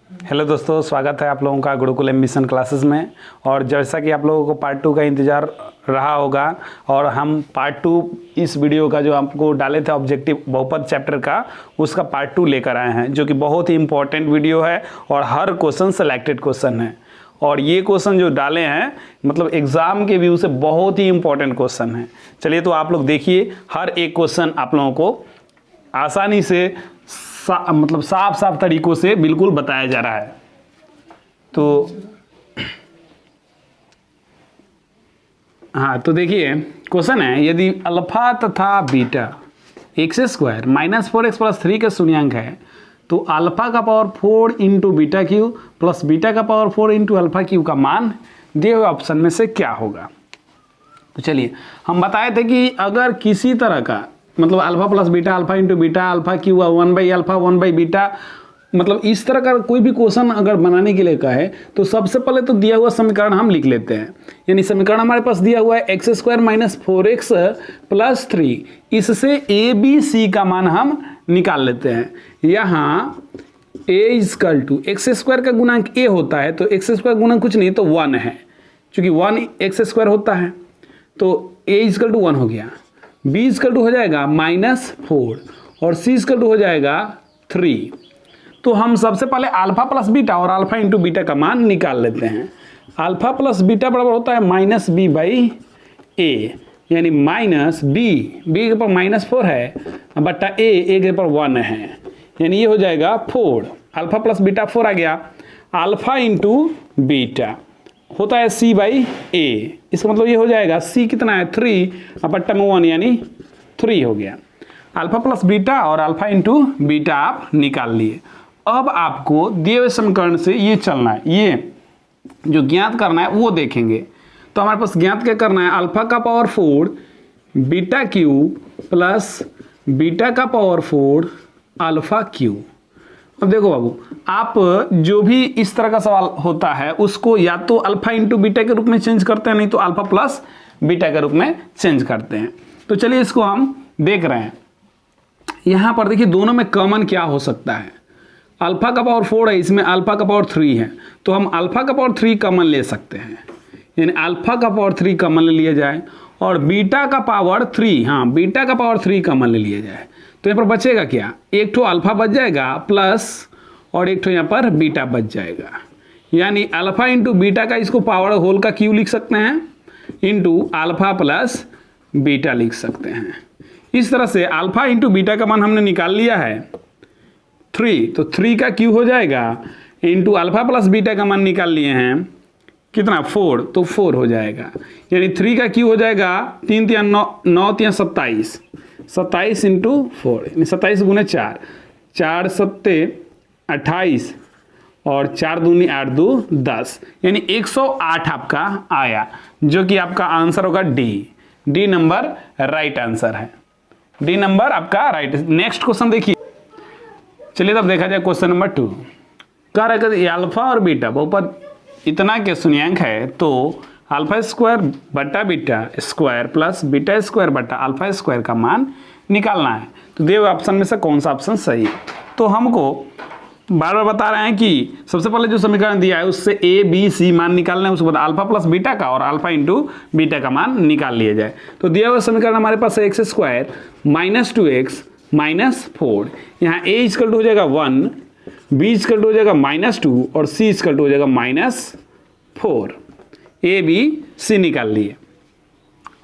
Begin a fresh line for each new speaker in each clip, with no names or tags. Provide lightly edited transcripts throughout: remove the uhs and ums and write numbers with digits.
Hello दोस्तों, स्वागत है आप लोगों का गुरुकुल एम्बिशन क्लासेस में। और जैसा कि आप लोगों को पार्ट 2 का इंतज़ार रहा होगा और हम पार्ट 2 इस वीडियो का जो आपको डाले थे ऑब्जेक्टिव बहुपद चैप्टर का, उसका पार्ट 2 लेकर आए हैं, जो कि बहुत ही इंपॉर्टेंट वीडियो है और हर क्वेश्चन सेलेक्टेड क्वेश्चन है। और ये क्वेश्चन जो डाले हैं मतलब एग्ज़ाम के व्यू से बहुत ही इंपॉर्टेंट क्वेश्चन है। चलिए तो आप लोग देखिए, हर एक क्वेश्चन आप लोगों को आसानी से मतलब साफ साफ तरीकों से बिल्कुल बताया जा रहा है। तो हाँ, तो देखिए क्वेश्चन है, यदि अल्फा तथा beta x square minus 4x plus 3 के शून्यांक है तो अल्फा का power 4 into beta Q plus beta का पावर 4 इंटू अल्फा क्यू का मान दिए हुए ऑप्शन में से क्या होगा। तो चलिए, हम बताए थे कि अगर किसी तरह का मतलब alpha plus beta, alpha into beta, alpha Q 1 by alpha 1 by beta, मतलब इस तरह का कोई भी क्वेश्चन अगर बनाने के लिए कहे तो सबसे पहले तो दिया हुआ समीकरण हम लिख लेते हैं। यानी समीकरण हमारे पास दिया हुआ है x square minus 4x plus 3, इससे ए बी सी का मान हम निकाल लेते हैं। यहाँ ए इजकल टू एक्स स्क्वायर का गुणांक ए होता है, तो एक्स स्क्वायर गुणांक कुछ नहीं तो 1 है, चूंकि 1 एक्स स्क्वायर होता है तो ए इजकल टू 1 हो गया। बी इजकल टू हो जाएगा -4 और सी इजकल टू हो जाएगा 3। तो हम सबसे पहले अल्फा प्लस बीटा और अल्फा इंटू बीटा का मान निकाल लेते हैं। अल्फा प्लस बीटा बराबर होता है माइनस बी बाई ए, यानी माइनस बी के ऊपर -4 है बट्टा ए के ऊपर 1 है, यानी ये हो जाएगा 4। अल्फा प्लस बीटा 4 आ गया। अल्फा इंटू बीटा होता है सी बाई ए, इसका मतलब ये हो जाएगा सी कितना है 3 बट्टा में 1, यानी 3 हो गया। अल्फा प्लस बीटा और अल्फा इंटू बीटा आप निकाल लिए। अब आपको दिए हुए समीकरण से ये चलना है, ये जो ज्ञात करना है वो देखेंगे। तो हमारे पास ज्ञात क्या करना है, अल्फा का power 4 beta Q plus beta का पावर 4 अल्फा क्यू। अब देखो बाबू, आप जो भी इस तरह का सवाल होता है उसको या तो अल्फा इंटू बीटा के रूप में चेंज करते हैं, नहीं तो अल्फा प्लस बीटा के रूप में चेंज करते हैं। तो चलिए इसको हम देख रहे हैं। यहाँ पर देखिए दोनों में कॉमन क्या हो सकता है। अल्फा का पावर 4 है, इसमें अल्फा का पावर 3 है, तो हम अल्फा का पावर 3 कॉमन ले सकते हैं, यानी अल्फा का पावर 3 कॉमन ले लिया जाए और बीटा का पावर 3, हाँ बीटा का पावर 3 कॉमन ले लिया जाए। तो यहाँ पर बचेगा क्या, एक ठो अल्फा बच जाएगा प्लस और एक ठो यहाँ पर बीटा बच जाएगा, यानी अल्फा इंटू बीटा का इसको पावर होल का क्यू लिख सकते हैं इंटू अल्फा प्लस बीटा लिख सकते हैं। इस तरह से अल्फा इंटू बीटा का मान हमने निकाल लिया है 3, तो 3 का क्यू हो जाएगा इंटू अल्फा प्लस बीटा का मान निकाल लिए हैं कितना 4, तो 4 हो जाएगा, यानी 3 का क्यू हो जाएगा 3 3 9 9 3 27, 27 इंटू 4 यानी 27 गुने 4, 4 7 28 और 4 दूनी 8 2 10, यानी 108 आपका आया, जो कि आपका आंसर होगा डी नंबर राइट आंसर है। डी नंबर आपका राइट। नेक्स्ट क्वेश्चन देखिए, चलिए तब देखा जाए क्वेश्चन नंबर 2। कह रहा है अल्फा और बीटा बहुपद इतना के शून्यांक है तो अल्फा स्क्वायर बट्टा beta square plus beta square बट्टा अल्फा स्क्वायर का मान निकालना है। तो दिए हुए ऑप्शन में से कौन सा ऑप्शन सही है। तो हमको बार बार बता रहे हैं कि सबसे पहले जो समीकरण दिया है उससे ए बी सी मान निकालना है, उसके बाद अल्फा प्लस बीटा का और अल्फा इंटू बीटा का मान निकाल लिया जाए। तो दिया हुआ समीकरण हमारे पास है x square minus 2x minus 4, यहाँ ए इजकल टू हो जाएगा 1, बी इजकल टू हो जाएगा -2 और सी इजकल टू हो जाएगा -4। ए बी सी निकाल लिए।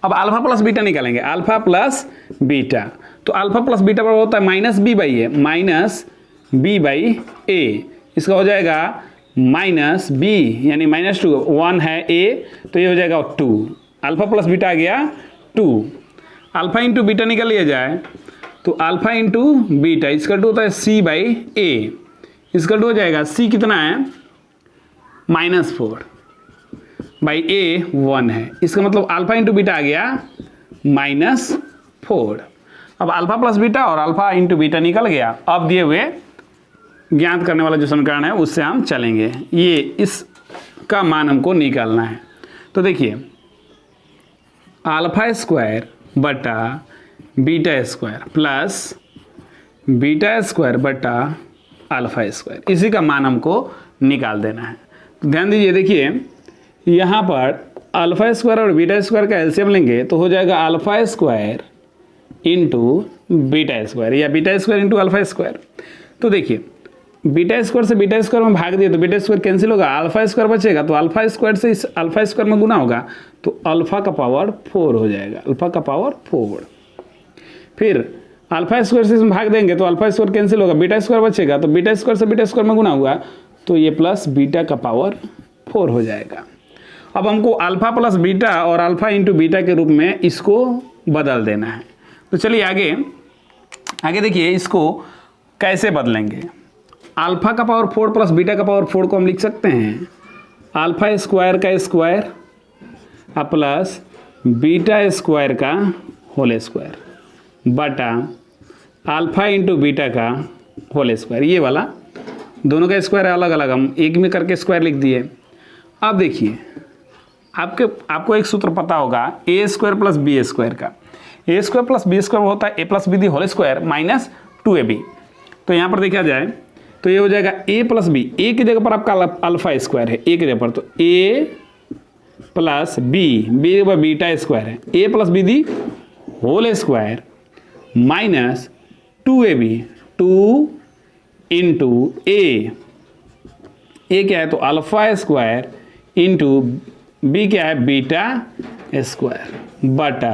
अब अल्फा प्लस बीटा निकालेंगे, अल्फा प्लस बीटा, तो अल्फा प्लस बीटा बराबर होता है minus B by A, minus B by A, इसका हो जाएगा माइनस बी यानी -2, 1 है ए तो ये हो जाएगा 2, अल्फा प्लस बीटा आ गया 2। अल्फा इंटू बीटा निकाल लिया जाए तो अल्फा इंटू बीटा इसका टू होता है सी बाई ए, इसका टू हो जाएगा सी कितना है -4 बाई ए 1 है, इसका मतलब अल्फा इंटू बीटा आ गया -4। अब अल्फा प्लस बीटा और अल्फा इंटू बीटा निकल गया। अब दिए हुए ज्ञात करने वाला जो समीकरण है उससे हम चलेंगे, ये इसका मान हमको निकालना है। तो देखिए अल्फा स्क्वायर बटा beta square plus beta square बटा अल्फा स्क्वायर, इसी का मान हमको निकाल देना है। तो ध्यान दीजिए, देखिए यहाँ पर अल्फा स्क्वायर और बीटा स्क्वायर का एलसीएम लेंगे तो हो जाएगा alpha square into beta square या beta square into alpha square. तो देखिए बीटा स्क्वायर से बीटा स्क्वायर में भाग दिए तो बीटा स्क्वायर कैंसिल होगा, अल्फा स्क्वायर बचेगा, तो अल्फा स्क्वायर से इस अल्फा स्क्वायर में गुना होगा तो अल्फा का पावर 4 हो जाएगा, अल्फा का पावर 4। फिर अल्फा स्क्वायर से इसमें भाग देंगे तो अल्फा स्क्वायर कैंसिल होगा, बीटा स्क्वायर बचेगा, तो बीटा स्क्वायर से बीटा स्क्वायर में गुना हुआ तो ये प्लस बीटा का पावर 4 हो जाएगा। अब हमको अल्फा प्लस बीटा और अल्फा इंटू बीटा के रूप में इसको बदल देना है। तो चलिए आगे देखिए इसको कैसे बदलेंगे। अल्फा का पावर 4 प्लस बीटा का पावर 4 को हम लिख सकते हैं अल्फा स्क्वायर का स्क्वायर प्लस बीटा स्क्वायर का होल स्क्वायर बटा अल्फा इंटू बीटा का होल स्क्वायर। ये वाला दोनों का स्क्वायर अलग अलग हम एक में करके स्क्वायर लिख दिए। अब देखिए आपको एक सूत्र पता होगा A square plus B square का। A square plus B square होता है A plus B the whole square minus 2ab। तो यहाँ पर देखा जाए तो ये हो जाएगा ए प्लस बी, ए की जगह पर आपका अल्फा स्क्वायर है ए की जगह पर, तो ए प्लस बी, बी के ऊपर बीटा स्क्वायर है, A plus B the whole square minus 2ab, 2 into A क्या है तो अल्फा स्क्वायर इंटू बी क्या है बीटा स्क्वायर बटा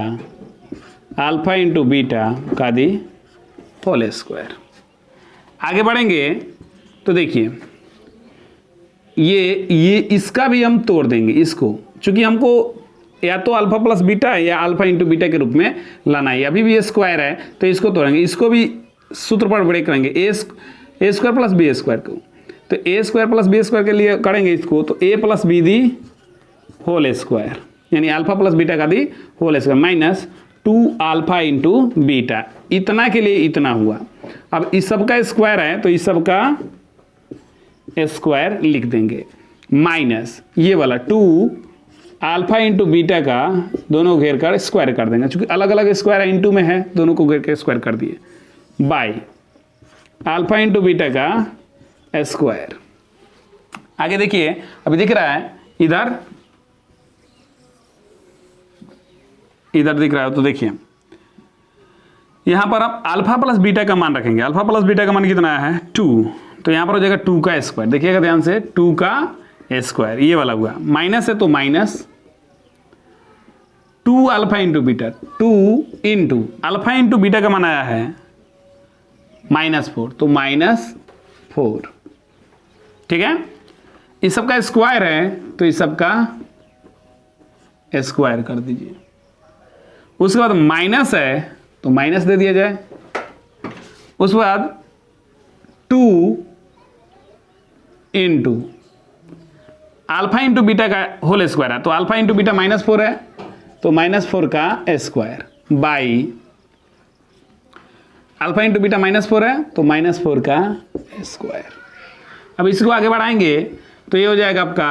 अल्फा इंटू बीटा का दी होल स्क्वायर। आगे बढ़ेंगे तो देखिए ये इसका भी हम तोड़ देंगे इसको, चूंकि हमको या तो अल्फा प्लस बीटा या अल्फा इंटू बीटा के रूप में लाना है, अभी भी ये स्क्वायर है तो इसको तोड़ेंगे, इसको भी सूत्र पर ब्रेक करेंगे A square plus B square को, तो A square plus B square के लिए करेंगे इसको तो A plus B the whole square यानी अल्फा प्लस बीटा का the whole square minus 2 alpha into beta, इतना के लिए इतना हुआ। अब इस सब का स्क्वायर है तो इस सब का स्क्वायर लिख देंगे माइनस ये वाला 2 अल्फा इंटू बीटा का दोनों घेर कर स्क्वायर कर देंगे, चूंकि अलग अलग स्क्वायर इंटू में है दोनों को घेर के स्क्वायर कर दिए बाई अल्फा इंटू बीटा का स्क्वायर। आगे देखिए अभी दिख रहा है इधर दिख रहा है तो देखिए यहां पर आप अल्फा प्लस बीटा का मान रखेंगे, अल्फा प्लस बीटा का मान कितना है 2, तो यहां पर हो जाएगा 2 का स्क्वायर, देखिएगा ध्यान से 2 का स्क्वायर ये वाला हुआ माइनस है तो minus 2 alpha into beta, 2 into alpha into beta का मान आया है -4 तो -4, ठीक है। इस सब का स्क्वायर है तो इस सब का स्क्वायर कर दीजिए, उसके बाद माइनस है तो माइनस दे दिया जाए, उसके बाद 2 इंटू अल्फा इंटू बीटा का होल स्क्वायर है तो अल्फा इंटू बीटा -4 है तो -4 का square by alpha into beta -4 है तो -4 का स्क्वायर। अब इसको आगे बढ़ाएंगे तो ये हो जाएगा आपका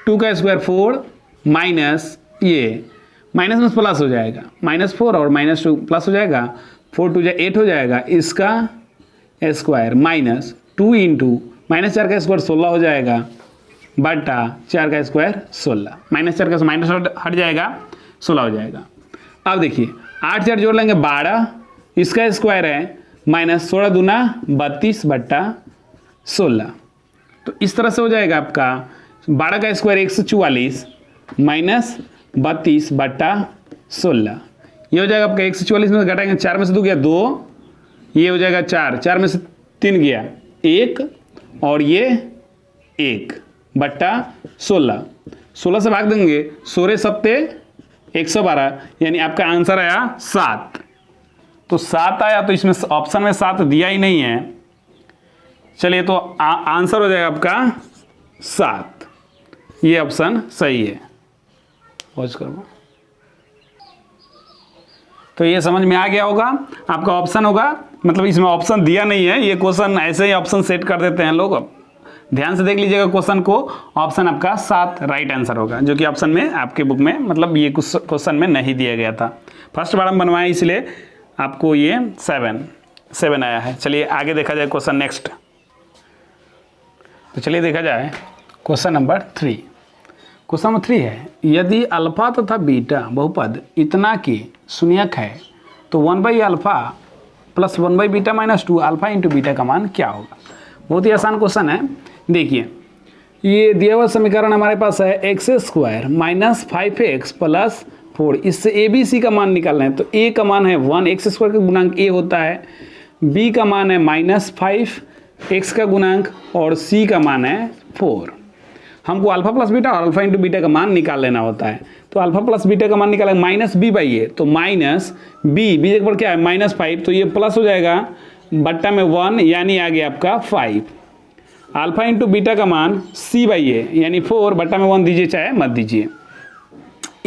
2 का स्क्वायर 4 माइनस ये माइनस में प्लस हो जाएगा -4 और -2 प्लस हो जाएगा 4 2 8 हो जाएगा, इसका स्क्वायर माइनस 2 इंटू -4 का स्क्वायर 16 हो जाएगा बटा 4 का स्क्वायर 16, -4 का माइनस हट जाएगा 16 हो जाएगा। अब देखिए 8 4 जोड़ लेंगे 12, इसका स्क्वायर है -16 दूना 32 बट्टा 16, तो इस तरह से हो जाएगा आपका 12 का स्क्वायर 144 माइनस 32 बट्टा 16, ये हो जाएगा आपका 144 में घटाएंगे 4 में से 2 गया 2, ये हो जाएगा 4 में से 3 गया 1 और ये 1 बट्टा 16 से भाग देंगे 16 सत्ते 112 यानी आपका आंसर आया 7। तो 7 आया तो इसमें ऑप्शन में 7 दिया ही नहीं है, चलिए तो आंसर हो जाएगा आपका 7, ये ऑप्शन सही है। पॉज करो, तो ये समझ में आ गया होगा, आपका ऑप्शन होगा मतलब इसमें ऑप्शन दिया नहीं है, ये क्वेश्चन ऐसे ही ऑप्शन सेट कर देते हैं लोग। ध्यान से देख लीजिएगा क्वेश्चन को, ऑप्शन आपका 7 राइट आंसर होगा, जो कि ऑप्शन में आपके बुक में मतलब ये क्वेश्चन में नहीं दिया गया था। फर्स्ट बार हम बनवाए इसलिए आपको ये 7 आया है। चलिए आगे देखा जाए क्वेश्चन नेक्स्ट। तो चलिए देखा जाए क्वेश्चन नंबर 3। क्वेश्चन नंबर 3 है, यदि अल्फा तथा बीटा बहुपद इतना के शून्यक है तो 1/α plus 1/β minus 2 alpha into beta का मान क्या होगा। बहुत ही आसान क्वेश्चन है। देखिए ये दिया हुआ समीकरण हमारे पास है x² माइनस 5x प्लस 4। इससे ए बी सी का मान निकालना है। तो a का मान है 1, x² का गुणांक a होता है, b का मान है -5, x का गुणांक, और c का मान है 4। हमको अल्फा प्लस बीटा और अल्फा इंटू बीटा का मान निकाल लेना होता है। तो अल्फा प्लस बीटा का मान निकाला -b/a, तो माइनस b पर क्या है -5, तो ये प्लस हो जाएगा बट्टा में 1 यानी आ गया आपका 5। अल्फा इंटू बीटा का मान c/a यानी 4 बट्टा में 1 दीजिए चाहे मत दीजिए,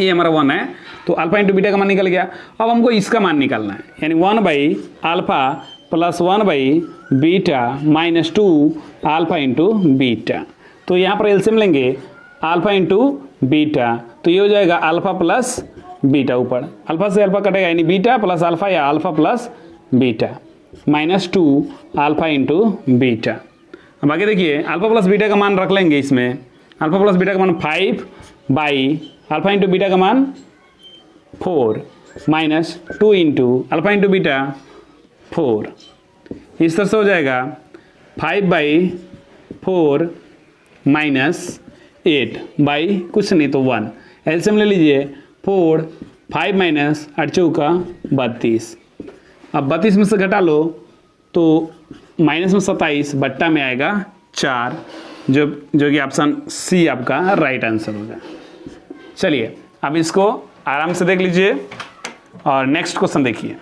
ये हमारा 1 है। तो अल्फा इंटू बीटा का मान निकल गया। अब हमको इसका मान निकालना है, यानी 1/α plus 1/β minus 2 alpha into beta. तो यहाँ पर एलसीएम लेंगे अल्फा इंटू बीटा, तो ये हो जाएगा अल्फा प्लस बीटा, ऊपर अल्फा से अल्फा कटेगा यानी बीटा प्लस अल्फा या alpha plus beta minus 2 alpha into beta. अब आगे देखिए अल्फा प्लस बीटा का मान रख लेंगे इसमें। अल्फा प्लस बीटा का मान 5/अल्फा इंटू बीटा का मान 4 minus 2 into alpha into beta 4। इस तरह से हो जाएगा 5/4 माइनस 8 बाई कुछ नहीं तो 1। एलसीएम ले लीजिए 4, 5 माइनस 8 चौका 32। अब 32 में से घटा लो तो माइनस में 27 बट्टा में आएगा 4, जो कि ऑप्शन सी आपका राइट आंसर होगा। चलिए अब इसको आराम से देख लीजिए और नेक्स्ट क्वेश्चन देखिए।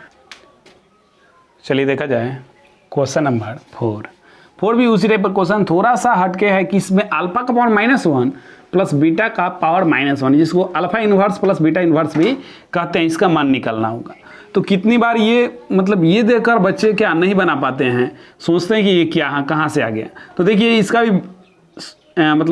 चलिए देखा जाए क्वेश्चन नंबर 4 भी उसी टाइप का क्वेश्चन, थोड़ा सा हटके है कि इसमें अल्फा का पावर -1 प्लस बीटा का पावर -1, जिसको alpha inverse plus beta inverse भी कहते हैं, इसका मान निकालना होगा। तो कितनी बार ये देखकर बच्चे क्या नहीं बना पाते हैं, सोचते हैं कि ये क्या कहाँ से आ गया। तो देखिए इसका भी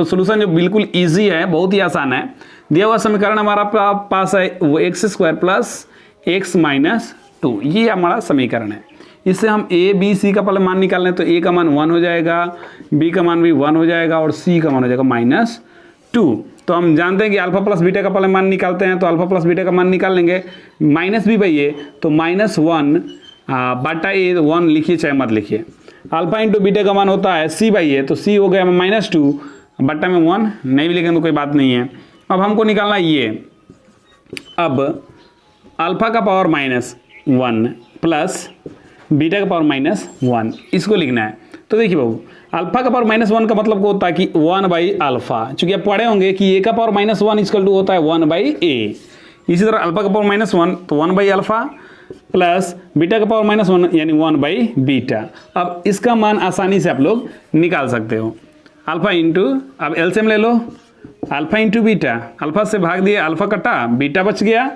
सोल्यूशन जो बिल्कुल ईजी है, बहुत ही आसान है। दिया हुआ समीकरण हमारा पास है वो x² प्लस x माइनस 2, ये हमारा समीकरण है। इससे हम a b c का पहले मान निकाल लें तो a का मान 1 हो जाएगा, b का मान भी 1 हो जाएगा और c का मान हो जाएगा -2। तो हम जानते हैं कि अल्फा प्लस बीटा का पहले मान निकालते हैं, तो अल्फा प्लस बीटा का मान निकाल लेंगे -b/a, तो -1 बटा a 1 लिखिए चाहे मत लिखिए। अल्फा इंटू बीटा का मान होता है c/a, तो c हो गया -2 बट्टा में 1, नहीं भी लिखेंगे तो कोई बात नहीं है। अब हमको निकालना ये, अब अल्फा का पावर -1 प्लस बीटा का पावर -1 इसको लिखना है। तो देखिए बाबू अल्फा का पावर -1 का मतलब को होता है कि 1/α, चूंकि आप पढ़े होंगे कि a का पावर -1 इक्वल टू होता है 1/a। इसी तरह अल्फा का पावर -1 तो 1/α प्लस बीटा का पावर -1 यानी 1/β। अब इसका मान आसानी से आप लोग निकाल सकते हो। अल्फा इंटू, अब एलसीएम ले लो, अल्फा इंटू बीटा, अल्फा से भाग दिए अल्फा कटा बीटा बच गया,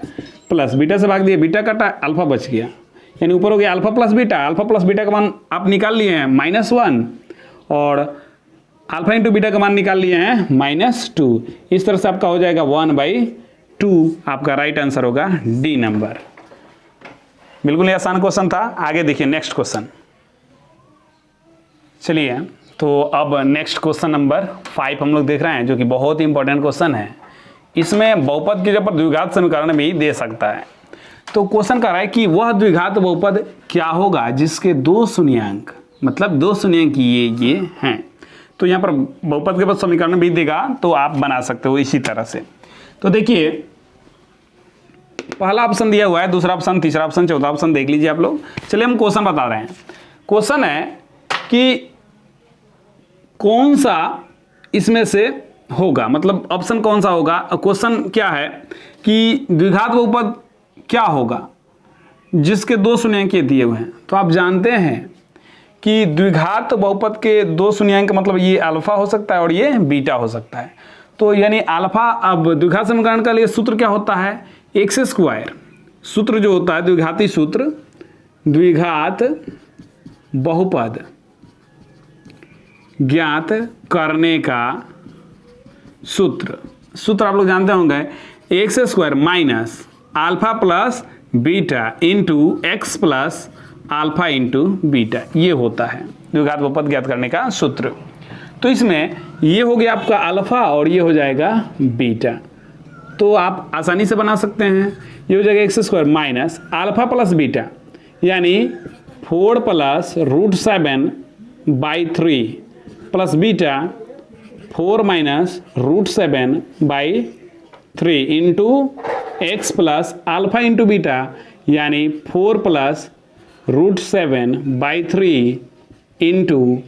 प्लस बीटा से भाग दिए बीटा कटा अल्फा बच गया, यानी ऊपर हो गया alpha plus beta. Alpha plus beta का मान आप निकाल लिए हैं -1 और अल्फा इंटू बीटा का मान निकाल लिए हैं -2। इस तरह से आपका हो जाएगा 1/2, आपका राइट आंसर होगा डी नंबर। बिल्कुल ही आसान क्वेश्चन था। आगे देखिए नेक्स्ट क्वेश्चन। चलिए तो अब नेक्स्ट क्वेश्चन नंबर 5 हम लोग देख रहे हैं, जो कि बहुत ही इंपॉर्टेंट क्वेश्चन है। इसमें बहुपद के जगह पर द्विघात समीकरण भी दे सकता है। तो क्वेश्चन कर रहा है कि वह द्विघात बहुपद क्या होगा जिसके 2 शून्यांक, मतलब 2 शून्यांक ये हैं। तो यहाँ पर बहुपद के बाद समीकरण भी देगा तो आप बना सकते हो इसी तरह से। तो देखिए पहला ऑप्शन दिया हुआ है, दूसरा ऑप्शन, तीसरा ऑप्शन, चौथा ऑप्शन देख लीजिए आप लोग। चलिए हम क्वेश्चन बता रहे हैं। क्वेश्चन है कि कौन सा इसमें से होगा, मतलब ऑप्शन कौन सा होगा। क्वेश्चन क्या है कि द्विघात बहुपद क्या होगा जिसके 2 शून्यांक दिए हुए हैं। तो आप जानते हैं कि द्विघात बहुपद के 2 शून्यांक मतलब ये अल्फा हो सकता है और ये बीटा हो सकता है। तो यानी अल्फा, अब द्विघात समीकरण का लिए सूत्र क्या होता है, x²। सूत्र जो होता है द्विघाती सूत्र, द्विघात बहुपद ज्ञात करने का सूत्र आप लोग जानते होंगे, x² minus alpha plus beta into x plus alpha into beta, ये होता है द्विघात बहुपद ज्ञात करने का सूत्र। तो इसमें ये हो गया आपका अल्फ़ा और ये हो जाएगा बीटा। तो आप आसानी से बना सकते हैं, ये हो जाएगा x square minus alpha plus beta यानी 4 plus √7/3 plus beta 4 minus √7/3 into x plus alpha into beta यानी 4 प्लस √7/3 इंटू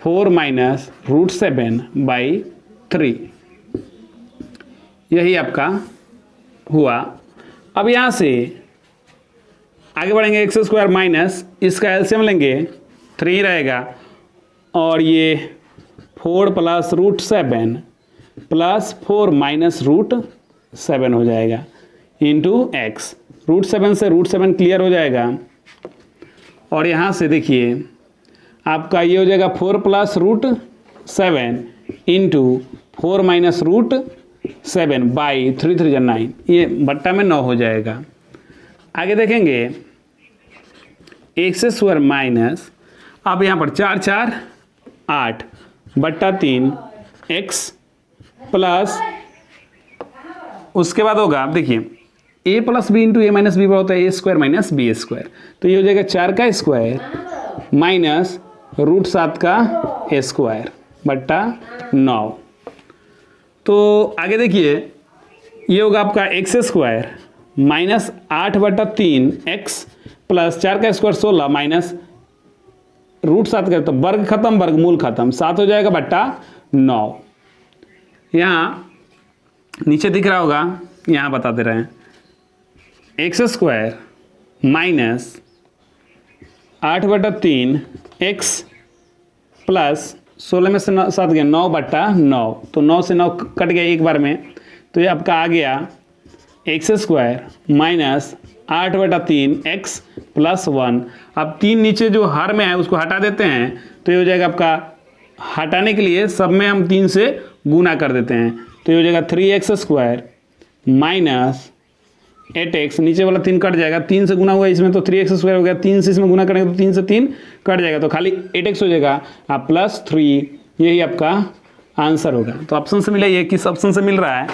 4 माइनस √7/3। यही आपका हुआ। अब यहाँ से आगे बढ़ेंगे, एक्स स्क्वायर माइनस इसका एलसीएम लेंगे 3 रहेगा और ये 4 प्लस √7 प्लस 4 माइनस √7 हो जाएगा इंटू एक्स। √7 से √7 क्लियर हो जाएगा और यहाँ से देखिए आपका ये हो जाएगा 4 प्लस √7 इंटू 4 माइनस √7/3 3 9, ये बट्टा में 9 हो जाएगा। आगे देखेंगे एक्स स्क्वायर माइनस, अब यहाँ पर 4 4 8 बट्टा 3 एक्स प्लस उसके बाद होगा, आप देखिए ए प्लस बी इंटू ए माइनस बी होता है ए स्क्वायर माइनस बी स्क्वायर। तो ये हो जाएगा 4 का स्क्वायर माइनस √7 का स्क्वायर बट्टा 9। तो आगे देखिए ये होगा आपका x square minus 8/3 x plus 4 का स्क्वायर 16 माइनस √7 का, तो वर्ग खत्म वर्गमूल खत्म, 7 हो जाएगा बट्टा 9। यहाँ नीचे दिख रहा होगा, यहाँ बता दे रहे हैं x square minus 8/3 x plus 16 में से 7 गया 9/9, तो 9 से 9 कट गया एक बार में, तो ये आपका आ गया x square minus 8/3 x plus 1। अब 3 नीचे जो हर में है उसको हटा देते हैं, तो ये हो जाएगा आपका, हटाने के लिए सब में हम 3 से गुना कर देते हैं, तो ये हो जाएगा 3x स्क्वायर माइनस 8x, नीचे वाला 3 कट जाएगा, 3 से गुना हुआ इसमें तो 3x स्क्वायर हो गया, 3 से इसमें गुना करेंगे तो 3 से 3 कट जाएगा, तो खाली 8x हो जाएगा आप प्लस 3, यही आपका आंसर होगा। तो ऑप्शन से मिला, ये किस ऑप्शन से मिल रहा है,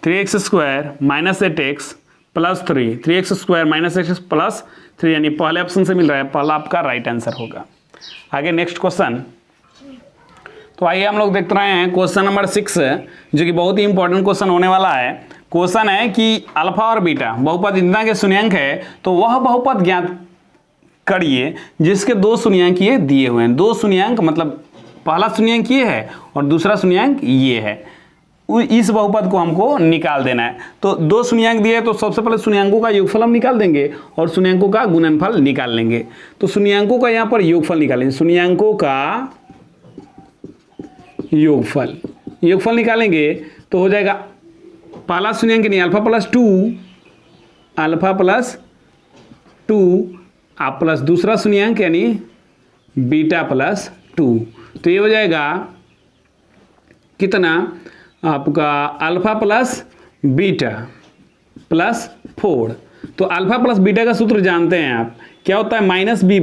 3x square minus 8x plus 3, 3x square minus 8x plus 3 यानी पहले ऑप्शन से मिल रहा है, पहला आपका राइट आंसर होगा। आगे नेक्स्ट क्वेश्चन, तो आइए हम लोग देख रहे हैं क्वेश्चन नंबर 6 जो कि बहुत ही इंपॉर्टेंट क्वेश्चन होने वाला है। क्वेश्चन है कि अल्फा और बीटा बहुपद इतना के शून्यंक है तो वह बहुपद ज्ञात करिए जिसके 2 शून्यंक ये दिए हुए हैं। 2 शून्यंक मतलब पहला शून्यंक ये है और दूसरा शून्यंक ये है, इस बहुपद को हमको निकाल देना है। तो 2 शून्यंक दिए तो सबसे पहले शून्यंकों का योगफल हम निकाल देंगे और शून्यंकों का गुणनफल निकाल लेंगे। तो शून्यंकों का यहाँ पर योगफल निकालेंगे, शून्यंकों का योगफल निकालेंगे तो हो जाएगा पहला शून्यंक नहीं अल्फा प्लस 2 आप प्लस दूसरा शून्यंक यानी बीटा प्लस 2, तो ये हो जाएगा कितना आपका अल्फा प्लस बीटा प्लस 4। तो अल्फा प्लस बीटा का सूत्र जानते हैं आप, क्या होता है minus B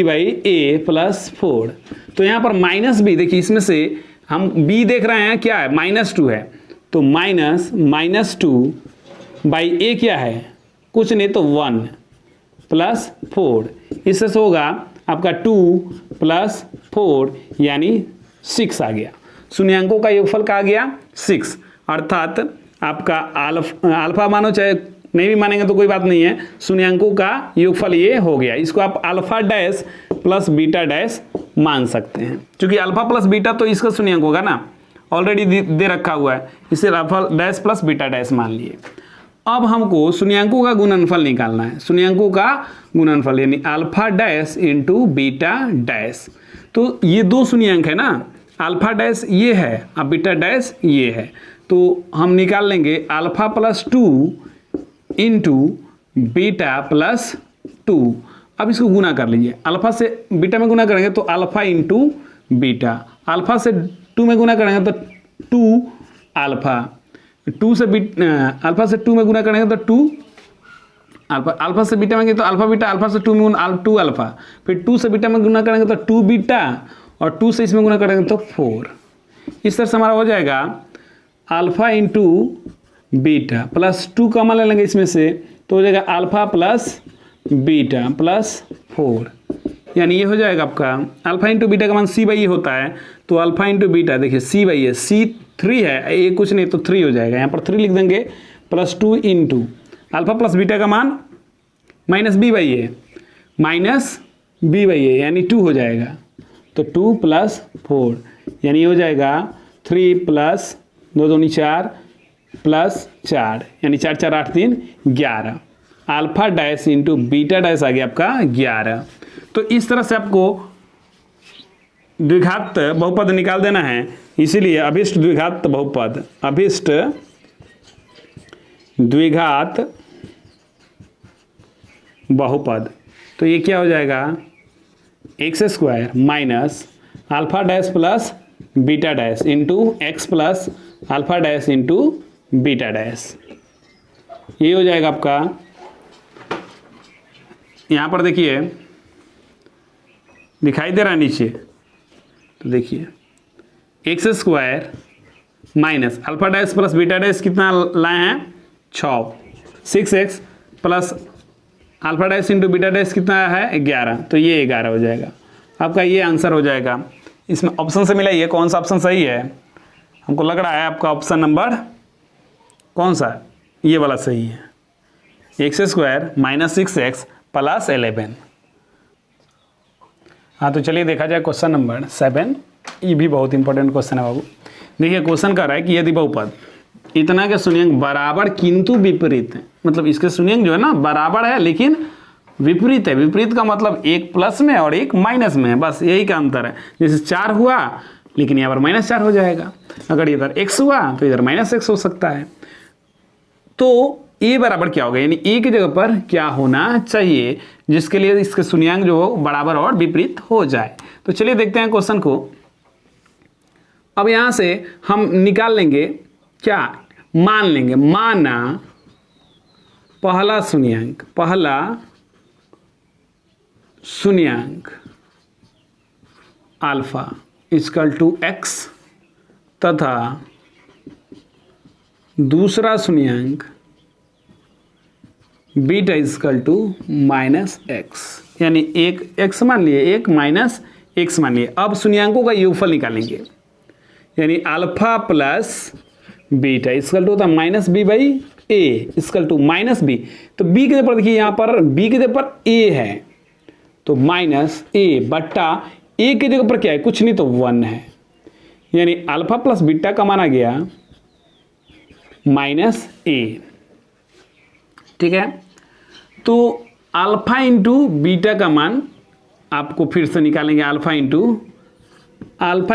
by a plus 4। तो यहाँ पर माइनस बी, देखिए इसमें से हम b देख रहे हैं क्या है -2 है, तो -2 बाई ए क्या है कुछ नहीं तो 1 प्लस 4, इससे होगा आपका 2 प्लस 4 यानी 6 आ गया। शून्यंकों का योगफल का आ गया 6, अर्थात आपका अल्फा मानो चाहे नहीं भी मानेंगे तो कोई बात नहीं है, शून्यंकों का योगफल ये हो गया। इसको आप alpha dash plus beta dash मान सकते हैं, क्योंकि अल्फा प्लस बीटा तो इसका शून्यंक होगा ना, ऑलरेडी दे रखा हुआ है, इसे alpha dash plus beta dash मान लिए। अब हमको शून्यंकों का गुणनफल निकालना है, शून्यंकों का गुणनफल यानी alpha dash into beta dash. तो ये 2 शून्यंक है ना, अल्फा डैश ये है और बीटा डैश ये है, तो हम निकाल लेंगे alpha plus 2 into beta plus 2। अब इसको गुना कर लीजिए, अल्फा से बीटा में गुना करेंगे तो अल्फा इंटू बीटा, अल्फा से 2 में गुना करेंगे तो 2 अल्फा, 2 से अल्फा से 2 में गुना करेंगे तो 2 अल्फा अल्फा से बीटा में गए तो अल्फा बीटा, अल्फा से 2 में गुना 2 अल्फा, फिर 2 से बीटा में गुना करेंगे तो 2 बीटा, और 2 से इसमें गुना करेंगे तो 4। इस तरह से हमारा हो जाएगा alpha into beta plus 2 common ले लेंगे इसमें से, तो हो जाएगा अल्फा प्लस बीटा प्लस 4, यानी ये हो जाएगा आपका अल्फा इंटू बीटा का मान सी बाई ए होता है, तो अल्फा इंटू बीटा देखिए सी बाई ए, सी 3 है, ये कुछ नहीं तो 3 हो जाएगा, यहाँ पर 3 लिख देंगे plus 2 into alpha plus beta का मान minus B by A, minus B by A यानी 2 हो जाएगा, तो 2 प्लस 4 यानी हो जाएगा 3 प्लस 2 दूनी 4 प्लस 4 यानी 4 4 8 3 11, alpha dash into beta dash आ गया आपका 11। तो इस तरह से आपको द्विघात बहुपद निकाल देना है, इसीलिए अभिष्ट द्विघात बहुपद, अभिष्ट द्विघात बहुपद, तो ये क्या हो जाएगा x square minus alpha dash plus beta dash into x plus alpha dash into beta dash, ये हो जाएगा आपका। यहाँ पर देखिए दिखाई दे रहा है नीचे, तो देखिए x square minus alpha dash plus beta dash कितना लाए हैं 6, 6x plus alpha dash into beta dash कितना है 11, तो ये 11 हो जाएगा आपका, ये आंसर हो जाएगा। इसमें ऑप्शन से मिला, ये कौन सा ऑप्शन सही है, हमको लग रहा है आपका ऑप्शन नंबर कौन सा, ये वाला सही है, x square minus 6x plus 11। हाँ तो चलिए देखा जाए क्वेश्चन नंबर 7, ये भी बहुत इंपॉर्टेंट क्वेश्चन है बाबू। देखिए क्वेश्चन कर रहा है कि यदि बहुपद इतना के शून्यंक बराबर किंतु विपरीत है, मतलब इसके शून्यंक जो है ना बराबर है लेकिन विपरीत है, विपरीत का मतलब एक प्लस में और एक माइनस में है, बस यही का अंतर है। जैसे 4 हुआ लेकिन यहाँ पर -4 हो जाएगा, अगर इधर x हुआ तो इधर -x हो सकता है, तो ए बराबर क्या होगा, यानी ए की जगह पर क्या होना चाहिए जिसके लिए इसके शून्यंक जो बराबर और विपरीत हो जाए। तो चलिए देखते हैं क्वेश्चन को। अब यहां से हम निकाल लेंगे क्या, मान लेंगे, माना पहला शून्यंक अल्फा इक्वल टू एक्स तथा दूसरा शून्यंक बीटा इक्वल टू -x, यानी एक x मान लिए, एक -x मान लिए। अब शून्यंकों का योगफल निकालेंगे, यानी alpha plus beta equal to होता है -b/a इक्वल टू -b, तो b के जगह पर देखिए यहाँ पर b के जगह पर a है तो -a बट्टा a के जगह पर क्या है, कुछ नहीं तो 1 है, यानी अल्फा प्लस बीटा का मान आ गया -a, ठीक है। तो अल्फा इंटू बीटा का मान आपको फिर से निकालेंगे, अल्फा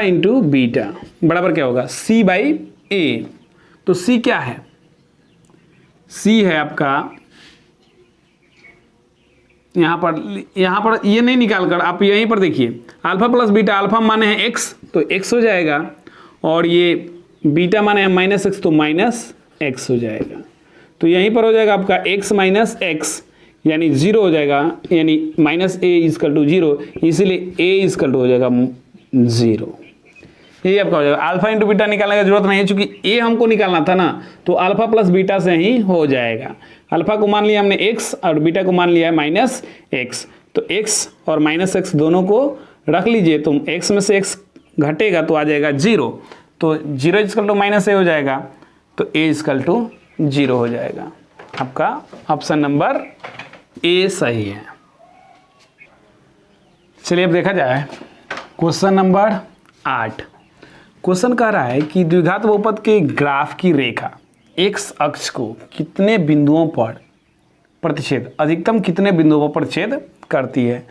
इंटू बीटा बराबर क्या होगा c/a, तो c क्या है, c है आपका यहाँ पर ये नहीं निकाल कर आप यहीं पर देखिए अल्फा प्लस बीटा, अल्फा माने हैं x तो x हो जाएगा, और ये बीटा माने हैं -x तो -x हो जाएगा, तो यहीं पर हो जाएगा आपका x माइनस x यानी 0 हो जाएगा, यानी -a इक्वल टू 0, इसीलिए a इक्वल टू हो जाएगा 0, यही आपका हो जाएगा। अल्फा इंटू बीटा निकालने की जरूरत नहीं है, चूंकि a हमको निकालना था ना, तो अल्फा प्लस बीटा से ही हो जाएगा। अल्फा को मान लिया हमने x और बीटा को मान लिया है -x, तो x और -x दोनों को रख लीजिए, तो x में से x घटेगा तो आ जाएगा 0, तो 0 इक्वल टू -a हो जाएगा, तो a इक्वल टू 0 हो जाएगा। आपका ऑप्शन नंबर ए सही है। चलिए अब देखा जाए क्वेश्चन नंबर 8। क्वेश्चन कह रहा है कि द्विघात बहुपद के ग्राफ की रेखा एक्स अक्ष को कितने बिंदुओं पर प्रतिच्छेद, अधिकतम कितने बिंदुओं पर प्रतिच्छेद करती है।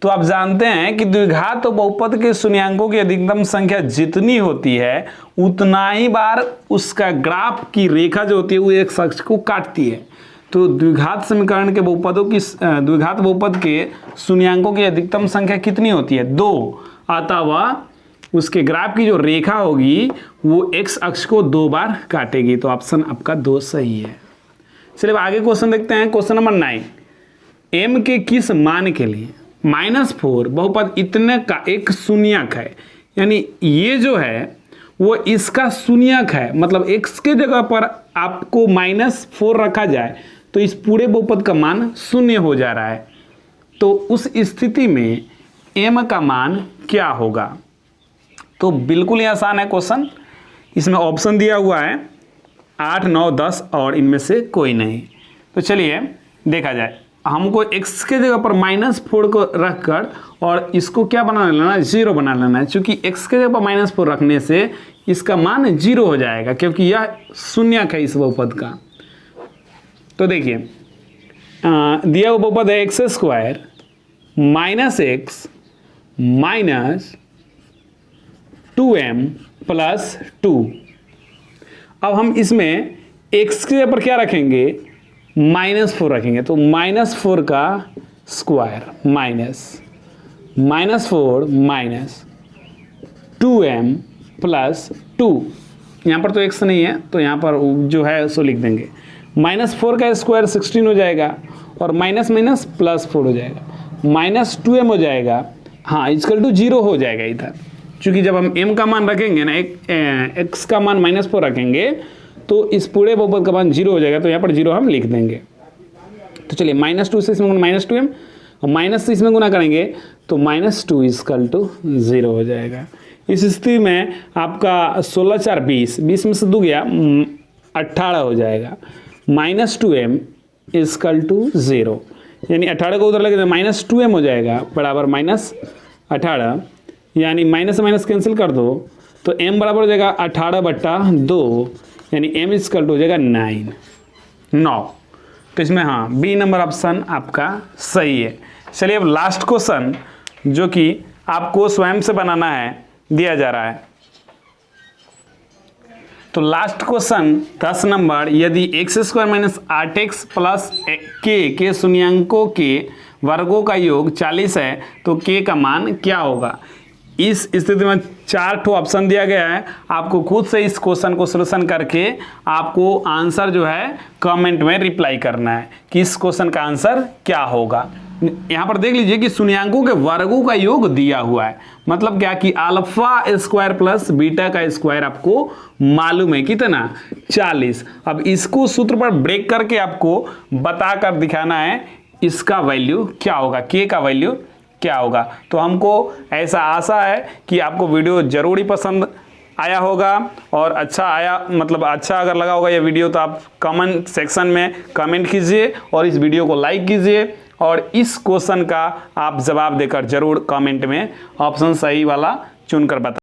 तो आप जानते हैं कि द्विघात बहुपद के शून्यंकों की अधिकतम संख्या जितनी होती है उतना ही बार उसका ग्राफ की रेखा जो होती है वो एक अक्ष को काटती है। तो द्विघात समीकरण के बहुपदों की द्विघात बहुपद के शून्यंकों की अधिकतम संख्या कितनी होती है, 2, अथवा उसके ग्राफ की जो रेखा होगी वो एक्स अक्ष को 2 बार काटेगी। तो ऑप्शन आपका 2 सही है। चलिए आगे क्वेश्चन देखते हैं। क्वेश्चन नंबर 9, m के किस मान के लिए -4 बहुपद इतने का एक शून्यक है, यानी ये जो है वो इसका शून्यक है, मतलब x के जगह पर आपको -4 रखा जाए तो इस पूरे बहुपद का मान शून्य हो जा रहा है। तो उस स्थिति में m का मान क्या होगा? तो बिल्कुल ही आसान है क्वेश्चन। इसमें ऑप्शन दिया हुआ है 8, 9, 10 और इनमें से कोई नहीं। तो चलिए देखा जाए, हमको x के जगह पर -4 को रखकर और इसको क्या बना लेना है, 0 बना लेना है। चूंकि x के जगह पर -4 रखने से इसका मान 0 हो जाएगा, क्योंकि यह शून्यक है इस बहुपद का। तो देखिए दिया हुआ बहुपद है x² - x - 2m + 2। अब हम इसमें x के जगह पर क्या रखेंगे, -4 रखेंगे। तो -4 का स्क्वायर -4 - 2m + 2। यहाँ पर तो x नहीं है तो यहाँ पर जो है उसको लिख देंगे। -4 का स्क्वायर 16 हो जाएगा और माइनस +4 हो जाएगा, -2m हो जाएगा। हाँ, = 0 हो जाएगा इधर, क्योंकि जब हम m का मान रखेंगे ना, x का मान -4 रखेंगे तो इस पूरे बहुपद का मान 0 हो जाएगा। तो यहाँ पर 0 हम लिख देंगे। तो चलिए -2 से इसमें -2m और माइनस से इसमें गुना करेंगे तो -2 = 0 हो जाएगा। इस स्थिति में आपका 16 × 4 = 20, 20 में से 2 गया 18 हो जाएगा। -2m = 0, यानी 18 को उधर लगे तो -2m हो जाएगा बराबर -18, यानी माइनस से माइनस कैंसिल कर दो तो m बराबर हो जाएगा 18/2, यानी m = हो जाएगा 9। तो इसमें हाँ बी नंबर ऑप्शन आपका सही है। चलिए अब लास्ट क्वेश्चन जो कि आपको स्वयं से बनाना है दिया जा रहा है। तो लास्ट क्वेश्चन 10 नंबर, यदि x² - 8x + k शून्यंकों के वर्गों का योग 40 है तो k का मान क्या होगा? इस स्थिति में 4 ठो ऑप्शन दिया गया है। आपको खुद से इस क्वेश्चन को सॉल्यूशन करके आपको आंसर जो है कमेंट में रिप्लाई करना है कि इस क्वेश्चन का आंसर क्या होगा। यहाँ पर देख लीजिए कि शून्यंकों के वर्गों का योग दिया हुआ है, मतलब क्या कि α² + β² आपको मालूम है कितना, 40। अब इसको सूत्र पर ब्रेक करके आपको बता कर दिखाना है इसका वैल्यू क्या होगा, k का वैल्यू क्या होगा। तो हमको ऐसा आशा है कि आपको वीडियो जरूर ही पसंद आया होगा और अच्छा आया, मतलब अच्छा अगर लगा होगा ये वीडियो तो आप कमेंट सेक्शन में कमेंट कीजिए और इस वीडियो को लाइक कीजिए और इस क्वेश्चन का आप जवाब देकर जरूर कमेंट में ऑप्शन सही वाला चुनकर बताइए।